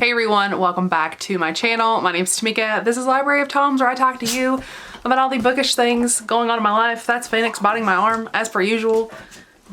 Hey everyone, welcome back to my channel. My name's Tamika. This is Library of Tomes, where I talk to you about all the bookish things going on in my life. That's Phoenix biting my arm, as per usual,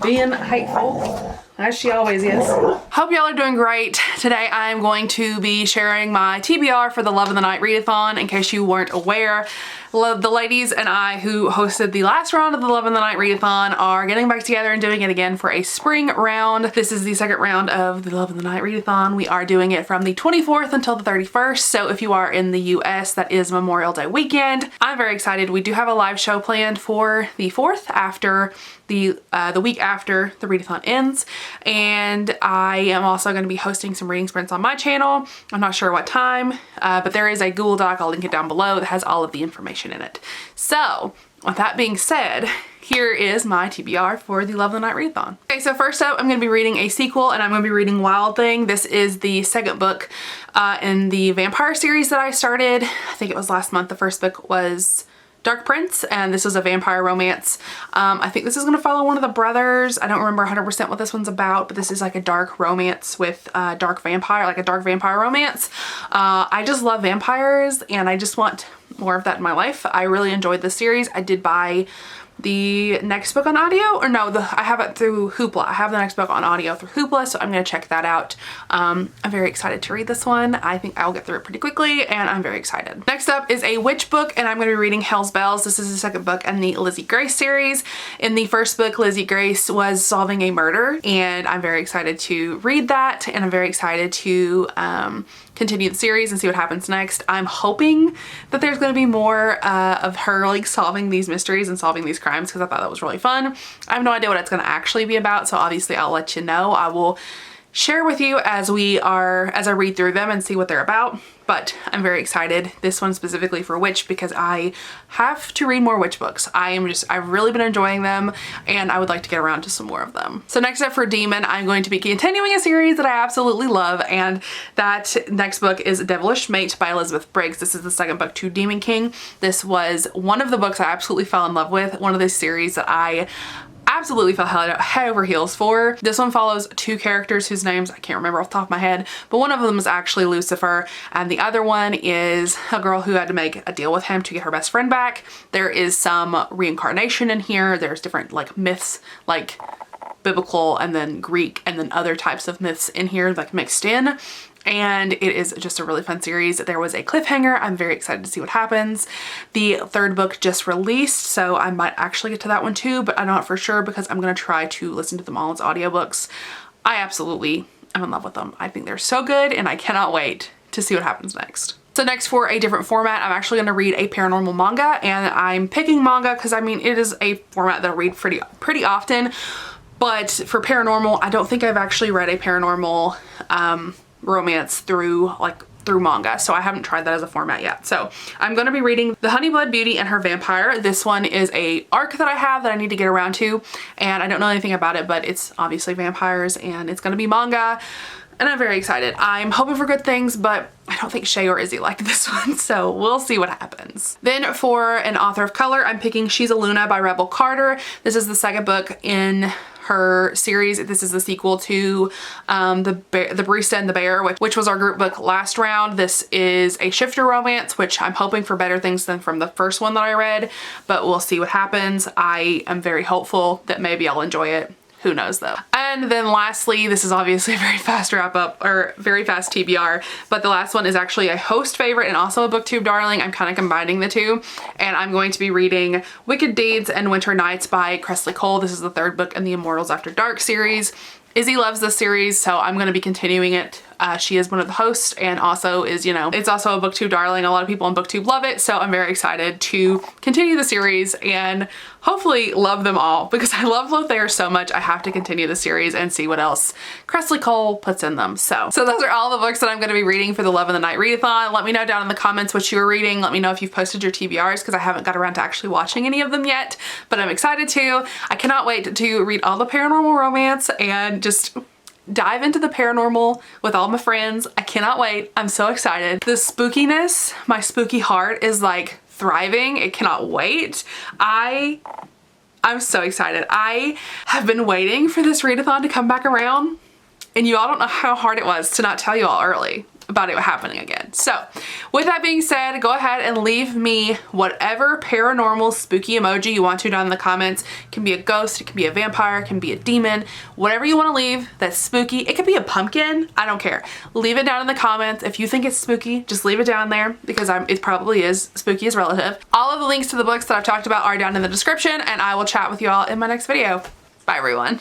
being hateful, as she always is. Hope y'all are doing great. Today I am going to be sharing my TBR for the Love of the Night Readathon. In case you weren't aware, the ladies and I who hosted the last round of the Love of the Night Readathon are getting back together and doing it again for a spring round. This is the second round of the Love of the Night Readathon. We are doing it from the 24th until the 31st. So if you are in the US, that is Memorial Day weekend. I'm very excited. We do have a live show planned for the 4th after the week after the readathon ends, and I am also going to be hosting some reading sprints on my channel. I'm not sure what time, but there is a Google Doc, I'll link it down below, that has all of the information in it. So with that being said, here is my TBR for the Love of the Night Readathon. Okay, so first up I'm going to be reading a sequel, and I'm going to be reading Wild Thing. This is the second book in the vampire series that I started. I think it was last month. The first book was Dark Prince, and this is a vampire romance. I think this is going to follow one of the brothers. I don't remember 100% what this one's about, but this is like a dark romance with dark vampire, like a dark vampire romance. I just love vampires and I just want more of that in my life. I really enjoyed this series. I did buy the next book on audio, or no, I have it through Hoopla. I have the next book on audio through Hoopla, so I'm going to check that out. I'm very excited to read this one. I think I'll get through it pretty quickly, and I'm very excited. Next up is a witch book, and I'm going to be reading Hell's Bells. This is the second book in the Lizzie Grace series. In the first book, Lizzie Grace was solving a murder, and I'm very excited to read that, and I'm very excited to continue the series and see what happens next. I'm hoping that there's going to be more of her like solving these mysteries and solving these crimes, because I thought that was really fun. I have no idea what it's going to actually be about, so obviously I'll let you know. I will share with you as I read through them and see what they're about. But I'm very excited. This one specifically for witch, because I have to read more witch books. I've really been enjoying them, and I would like to get around to some more of them. So next up for Demon, I'm going to be continuing a series that I absolutely love, and that next book is Devilish Mate by Elizabeth Briggs. This is the second book to Demon King. This was one of the books I absolutely fell in love with, one of this series that I absolutely fell head over heels for. This one follows two characters whose names I can't remember off the top of my head, but one of them is actually Lucifer, and the other one is a girl who had to make a deal with him to get her best friend back. There is some reincarnation in here. There's different like myths, like biblical and then Greek and then other types of myths in here like mixed in. And it is just a really fun series. There was a cliffhanger. I'm very excited to see what happens. The third book just released, so I might actually get to that one too, but I'm not for sure because I'm going to try to listen to them all as audiobooks. I absolutely am in love with them. I think they're so good, and I cannot wait to see what happens next. So next, for a different format, I'm actually going to read a paranormal manga, and I'm picking manga because I mean it is a format that I read pretty often, but for paranormal, I don't think I've actually read a paranormal romance through manga, so I haven't tried that as a format yet. So I'm going to be reading The Honeyblood Beauty and Her Vampire. This one is a arc that I have that I need to get around to, and I don't know anything about it, but it's obviously vampires and it's going to be manga, and I'm very excited. I'm hoping for good things, but I don't think Shae or Izzy liked this one, so we'll see what happens. Then for an author of color, I'm picking She's a Luna by Rebel Carter. This is the second book in her series. This is the sequel to the Barista and the Bear, which was our group book last round. This is a shifter romance, which I'm hoping for better things than from the first one that I read, but we'll see what happens. I am very hopeful that maybe I'll enjoy it. Who knows though. And then lastly, this is obviously a very fast wrap up, or very fast TBR, but the last one is actually a host favorite and also a booktube darling. I'm kind of combining the two, and I'm going to be reading Wicked Deeds and Winter Nights by Cressley Cole. This is the third book in the Immortals After Dark series. Izzy loves this series, so I'm going to be continuing it. She is one of the hosts, and also is, you know, it's also a booktube darling. A lot of people on booktube love it, so I'm very excited to continue the series and hopefully love them all, because I love Lothair so much. I have to continue the series and see what else Cressley Cole puts in them. So those are all the books that I'm going to be reading for the Love of the Night Readathon. Let me know down in the comments what you are reading. Let me know if you've posted your TBRs, because I haven't got around to actually watching any of them yet, but I'm excited to. I cannot wait to read all the paranormal romance and just dive into the paranormal with all my friends. I cannot wait. I'm so excited. The spookiness, my spooky heart is like thriving. It cannot wait. I'm so excited. I have been waiting for this readathon to come back around, and you all don't know how hard it was to not tell you all early. about it happening again. So with that being said, go ahead and leave me whatever paranormal spooky emoji you want to down in the comments. It can be a ghost, it can be a vampire, it can be a demon, whatever you want to leave that's spooky. It could be a pumpkin, I don't care. Leave it down in the comments. If you think it's spooky, just leave it down there because it probably is. Spooky is relative. All of the links to the books that I've talked about are down in the description, and I will chat with you all in my next video. Bye everyone.